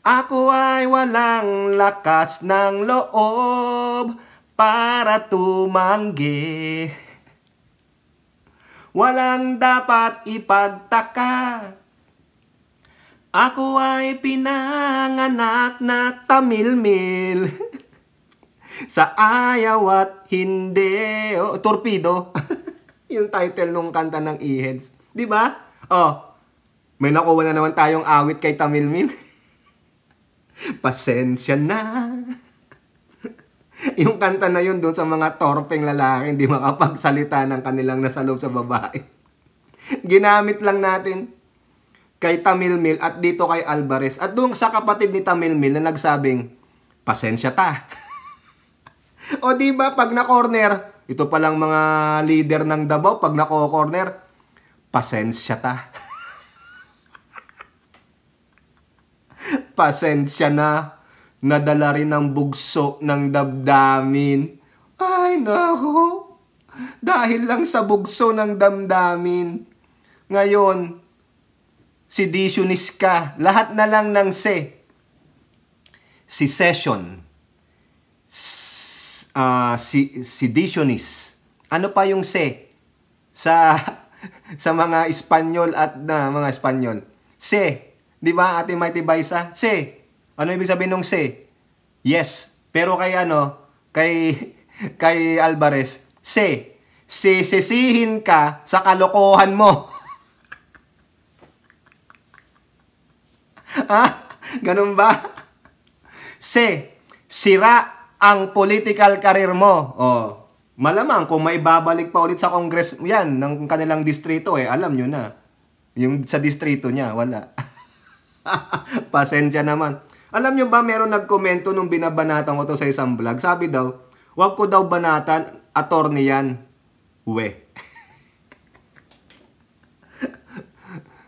Ako ay walang lakas ng loob para tumanggi. Walang dapat ipagtaka. Ako ay pinanganak na Tamilmil. Sa ayaw at hindi. Oh, torpedo. Yung title nung kanta ng E-Heads. Di ba? Oh, may nakuha na naman tayong awit kay Tamilmil. Pasensya na. Yung kanta na yun doon sa mga torpeng lalaki, hindi makapagsalita ng kanilang nasa loob sa babae. Ginamit lang natin kay Tamilmil at dito kay Alvarez. At doon sa kapatid ni Tamilmil na nagsabing, pasensya ta. O diba, pag na-corner, ito palang mga leader ng Davao, pag nako-corner, pasensya ta. Pasensya na, nadala rin ng bugso ng damdamin. Ay, nako. Dahil lang sa bugso ng damdamin. Ngayon, seditionist ka. Lahat na lang ng secession. Seditionist. Ano pa yung sa mga Espanyol at mga Espanyol? Di ba, Ate Mighty Baisa? Ano ibig sabihin ng yes. Pero kay kay Alvarez, sisihin ka sa kalokohan mo. Ganun ba? Sira ang political career mo. Oh, malamang kung may babalik pa ulit sa Congress yan ng kanilang distrito, alam nyo na. Yung sa distrito niya, wala. Pasensya naman. Alam nyo ba, meron nagkomento nung binabanatan ko to sa isang vlog. Sabi daw, wag ko daw banatan, attorney yan.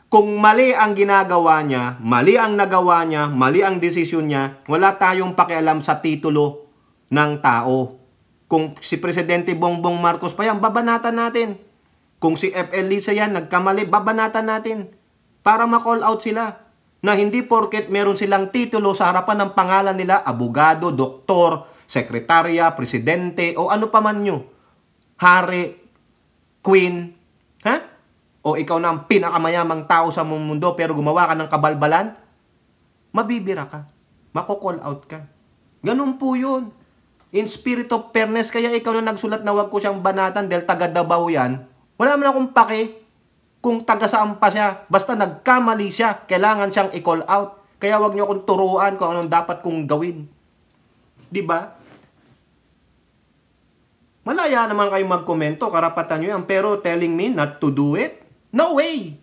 Kung mali ang ginagawa niya, mali ang nagawa niya, mali ang desisyon niya, wala tayong pakialam sa titulo ng tao. Kung si Presidente Bongbong Marcos pa yan, babanatan natin. Kung si FL Lisa yan, nagkamali, babanatan natin. Para ma-call out sila. Na hindi porket meron silang titulo sa harapan ng pangalan nila, abogado, doktor, sekretarya, presidente, o ano pa man nyo. Hari, queen, o ikaw na ang pinakamayamang tao sa mundo pero gumawa ka ng kabalbalan, mabibira ka. Mako-call out ka. Ganun po yun. In spirit of fairness, kaya ikaw na nagsulat na wag ko siyang banatan dahil taga Davao yan, wala man akong pake kung taga saan pa siya. Basta nagkamali siya, kailangan siyang i-call out. Kaya wag niyo akong turuan kung anong dapat kong gawin. Diba? Malaya naman kayo magkomento, karapatan nyo yan. Pero telling me not to do it? No way!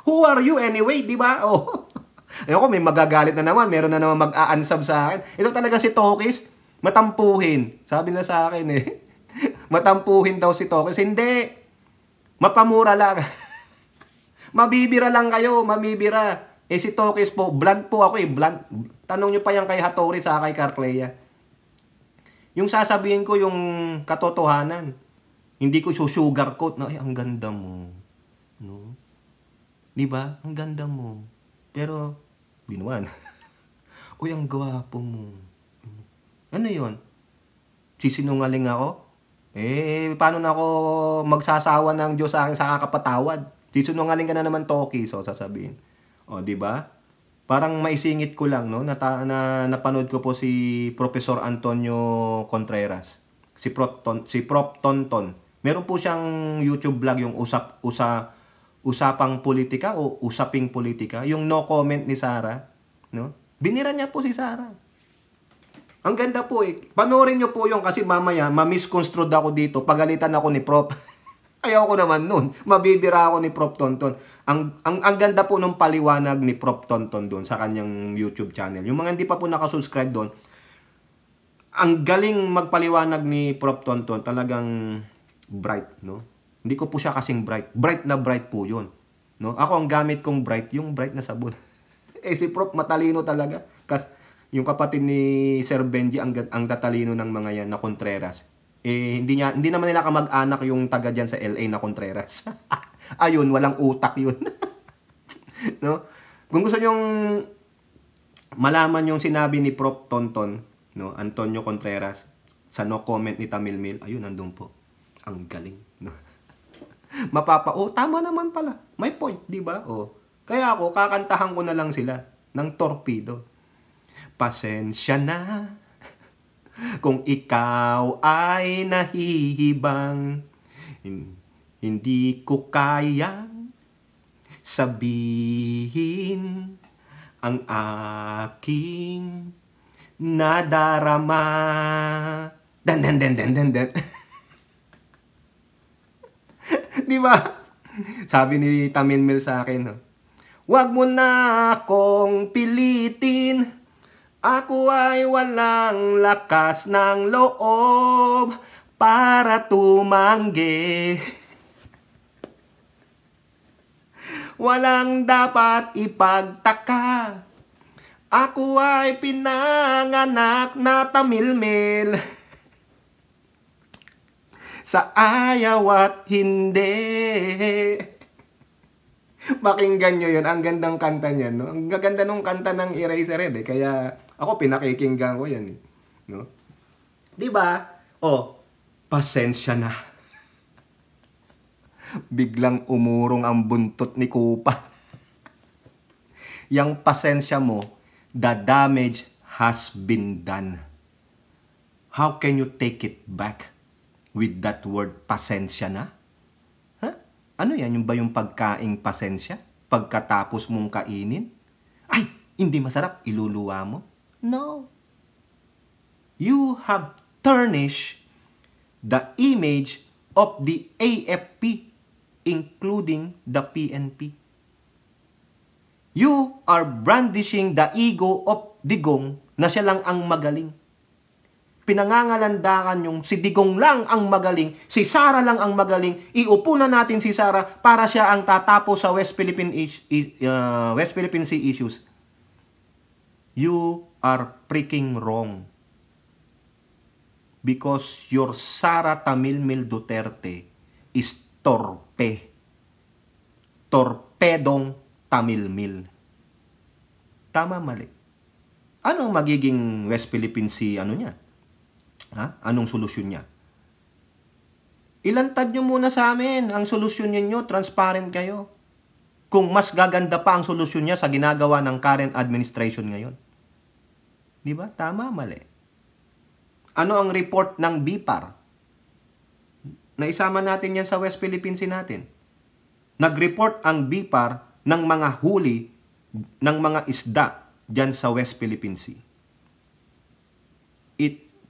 Who are you anyway? Diba? Oh. Ayoko, may magagalit na naman. Meron na naman mag-a-unsub sa akin. Ito talaga si Tokis, matampuhin. Sabi na sa akin matampuhin daw si Tokis. Hindi. Mapamura lang. Mabibira lang kayo, mamibira. Si Tokis po, blunt po ako blunt. Tanong nyo pa yan kay Hattori sa kay Carclea. Yung sasabihin ko yung katotohanan. Hindi ko sugarcoat na, ang ganda mo. No? Diba? Ang ganda mo. Pero, binuan. Uy, ang gwapo mo. Ano yon? Sisinungaling ako? Paano na ako magsasawa ng Diyos sa akin sa kakapatawad? Sisunungaling ka na naman, Toki, so sasabihin. O, di ba? Parang maisingit ko lang, no? Napanood ko po si Professor Antonio Contreras. Si Prof. Tonton. Meron po siyang YouTube vlog, yung usapang politika o usaping politika. Yung no comment ni Sara. No? Binira niya po si Sarah. Ang ganda po eh. Panoorin niyo po yung kasi mamaya, ma-misconstrued ako dito. Pagalitan ako ni Prof. Ayaw ko naman nun. Mabibira ako ni Prof. Tonton. Ang ganda po ng paliwanag ni Prof. Tonton doon sa kanyang YouTube channel. Yung mga hindi pa po nakasubscribe doon, ang galing magpaliwanag ni Prof. Tonton. Talagang bright, no? Hindi ko po siya kasing bright. Bright na bright po yun. No? Ako ang gamit kong bright, yung bright na sabon. Si Prof. matalino talaga. Kasi yung kapatid ni Sir Benji, ang tatalino ng mga yan na Contreras. Hindi naman nila kamag-anak yung taga dyan sa LA na Contreras. Ayun, walang utak yun. No? Kung gusto nyong malaman yung sinabi ni Prof. Tonton, no? Antonio Contreras, sa no comment ni Tamil Mil, ayun, nandun po. Ang galing. No? Tama naman pala. May point, di ba? Kaya ako, kakantahan ko na lang sila ng Torpedo. Pasensya na kung ikaw ay nahihibang, hindi ko kayang sabihin ang aking nadarama. Dan. Di ba? Sabi ni Tamil Mil sa akin, wag mo na akong pilitin. Ako ay walang lakas ng loob para tumanggi. Walang dapat ipagtaka. Ako ay pinanganak na tamilmil. Sa ayaw at hindi. Pakinggan nyo yun. Ang gandang kanta niya, no? Ang gaganda nung kanta ng Eraserhead, eh. Kaya ako pinakikinggan ko yan, eh. No? Diba? Pasensya na. Biglang umurong ang buntot ni Kupa. Yang pasensya mo, the damage has been done. How can you take it back with that word pasensya na? Ano yan? Yung ba yung pagkaing pasensya? Pagkatapos mong kainin? Ay, hindi masarap. Iluluwa mo? No. You have tarnished the image of the AFP, including the PNP. You are brandishing the ego of Digong na siya lang ang magaling. Pinangangalandakan yung si Digong lang ang magaling, si Sara lang ang magaling, iupo na natin si Sara para siya ang tatapos sa West Philippine Sea issues. You are freaking wrong. Because your Sara Tamilmil Duterte is torpe. Torpedong Tamilmil. Tama, mali. Ano ang magiging West Philippine Sea niya? Anong solusyon niya? Ilantad nyo muna sa amin ang solusyon ninyo, transparent kayo. Kung mas gaganda pa ang solusyon niya sa ginagawa ng current administration ngayon. Di ba? Tama, mali. Ano ang report ng BIPAR? Naisama natin yan sa West Philippine Sea natin. Nag-report ang BIPAR ng mga huli ng mga isda dyan sa West Philippine Sea.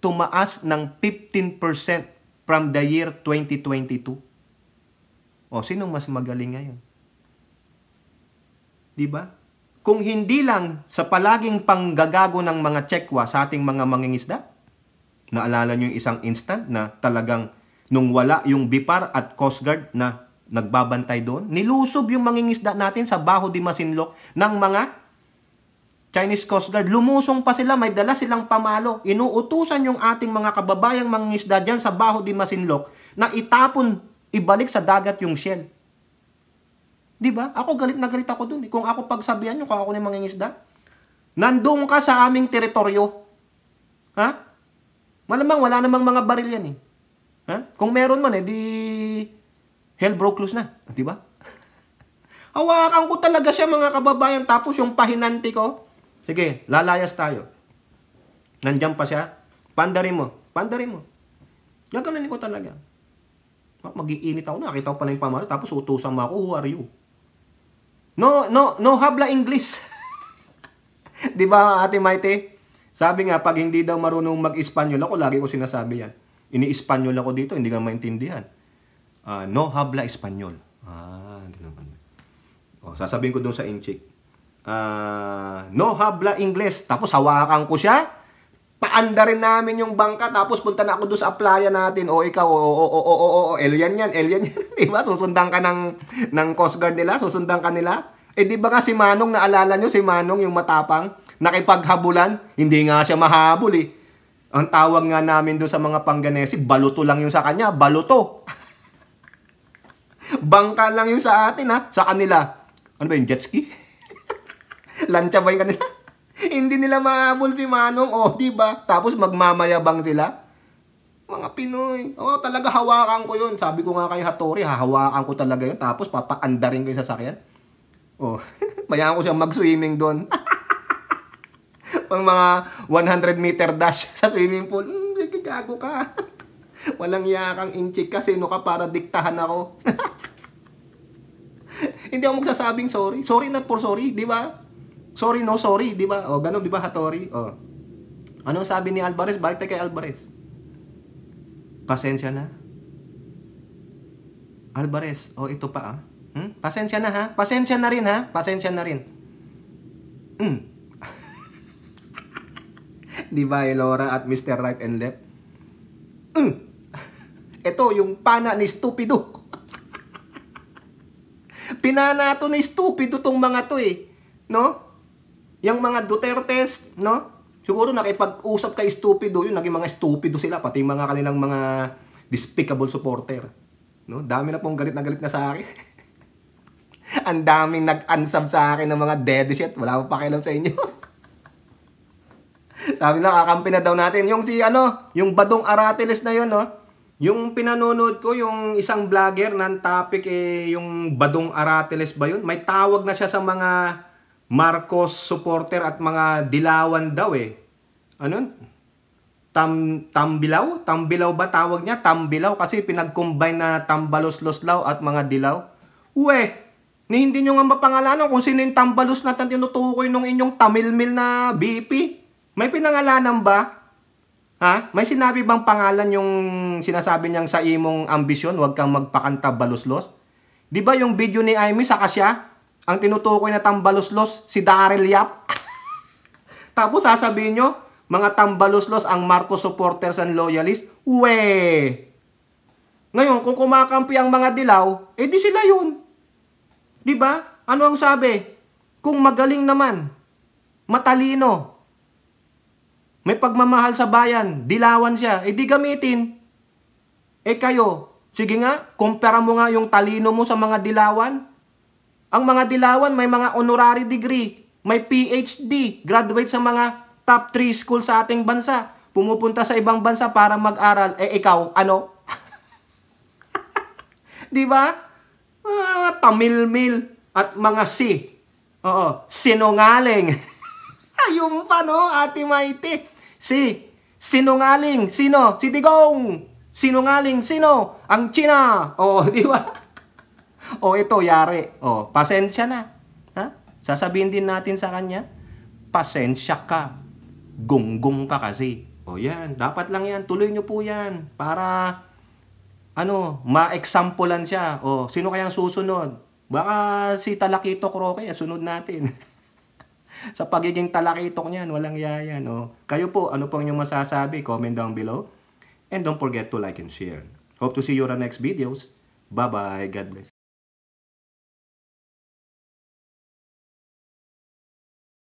Tumaas ng 15% from the year 2022. Sinong mas magaling ngayon? Diba? Kung hindi lang sa palaging panggagago ng mga tsekwa sa ating mga mangingisda, naalala nyo yung isang instant na talagang nung wala yung BIPAR at Coast Guard na nagbabantay doon, nilusob yung mangingisda natin sa Baho de Masinloc ng mga Chinese Coast Guard. Lumusong pa sila, may dala silang pamalo. Inuutusan yung ating mga kababayang mangingisda dyan sa Baho de Masinloc na itapon, ibalik sa dagat yung shell. Diba? Ako galit na galit ako dun. Kung ako pagsabihan nyo, kung ako na mangingisda, nandun ka sa aming teritoryo. Malamang wala namang mga baril yan, eh. Kung meron man, di hell broke loose na. Diba? Hawakan ko talaga siya, mga kababayan. Tapos yung pahinanti ko, sige, lalayas tayo. Nandiyan pa siya. Pandarin mo. Gaganin ko talaga. Mag-iinit ako. Nakita ko pa na yung pamalo. Tapos utusan mo ako, who are you? No habla English. Di ba, Ate Maite? Sabi nga, pag hindi daw marunong mag-Espanyol ako, lagi ko sinasabi yan. Ini-Espanyol ako dito, hindi ka maintindihan. No habla Espanyol. Ganun ba? Sasabihin ko dun sa inchik. No habla Ingles. Tapos hawakan ko siya. Paanda rin namin yung bangka. Tapos punta na ako doon sa playa natin. Ikaw, alien yan. Diba? Susundan ka ng Coast Guard nila. Susundan ka nila. Di ba nga si Manong, naalala nyo si Manong, yung matapang, nakipaghabulan, hindi nga siya mahabol eh. Ang tawag nga namin doon sa mga Pangganesi, baluto lang yung sa kanya, baluto. Bangka lang yung sa atin ha, sa kanila. Ano ba yung jet ski? Lancha ba yung kanila? Hindi nila mahabol si Manong, di ba? Tapos magmamayabang sila. Mga Pinoy. Talaga hawakan ko yun. Sabi ko nga kay Hattori, hahawakan ko talaga yun. Tapos papaandarin ko yung sasakyan. Bayaan ko siyang mag-swimming doon. Pang mga 100-meter dash sa swimming pool. Gago ka. Walang yakang inchik ka. Sino ka para diktahan ako? Hindi ako magsasabing sorry. Sorry not for sorry, di ba? Sorry no sorry, di ba? Ganun, di ba, Hattori? Ano sabi ni Alvarez? Balik tayo kay Alvarez. Pasensya na. Alvarez, ito pa pasensya na ha. Pasensya na rin ha. Pasensya na rin. Di ba, Laura at Mr. Right and Left? Ito, yung pana ni Stupido. Pinana to ni Stupido tong mga to eh. No? Yung mga Dutertes, no? Siguro nakipag-usap kay Stupido, yun, naging mga stupido sila, pati mga kanilang mga despicable supporter. No? Dami na pong galit na sa akin. Ang daming nag-unsub sa akin ng mga dead shit. Wala pa pakialam sa inyo. Sabi na, kakampi na daw natin. Yung yung Badong Aratiles na yun, no? Yung pinanonood ko, yung isang vlogger ng topic, yung Badong Aratiles ba yun? May tawag na siya sa mga Marcos supporter at mga dilawan daw eh. Ano? Tambilaw? Tambilaw ba tawag niya? Tambilaw kasi pinag-combine na Tambalos-Loslaw at mga dilaw. Hindi nyo nga mapangalanan kung sino yung Tambalos na tinutukoy nung inyong Tamilmil na BP. May pinangalanan ba? Ha? May sinabi bang pangalan yung sinasabi niyang sa imong ambisyon, huwag kang magpakanta baloslos? Di ba yung video ni Amy sa kasya? Ang tinutukoy na Tambaloslos, si Daryl Yap. Tapos sasabihin nyo, mga Tambaloslos ang Marcos supporters and loyalists. Ngayon, kung kumakampi ang mga dilaw, di sila yun. Diba? Ano ang sabi? Kung magaling naman, matalino, may pagmamahal sa bayan, dilawan siya, di gamitin. Kayo, sige nga, kumpara mo nga yung talino mo sa mga dilawan. Ang mga dilawan may mga honorary degree, may PhD, graduate sa mga top 3 school sa ating bansa. Pumupunta sa ibang bansa para mag-aral. Ikaw, ano? Di ba? Tamilmil at mga sinungaling. Ayun pa, no, Ate Maite. Sinungaling. Sino? Si Digong. Sinungaling. Sino? Ang China. Di ba? Ito, yari. Pasensya na. Ha? Sasabihin din natin sa kanya, pasensya ka. Gunggong ka kasi. Yan. Dapat lang yan. Tuloy nyo po yan. Para, ma-examplean siya. Sino kayang susunod? Baka si Talakitok Roque, sunod natin. Sa pagiging talakitok niyan, walang yayan. Kayo po, ano po inyong masasabi? Comment down below. And don't forget to like and share. Hope to see you on the next videos. Bye-bye. God bless.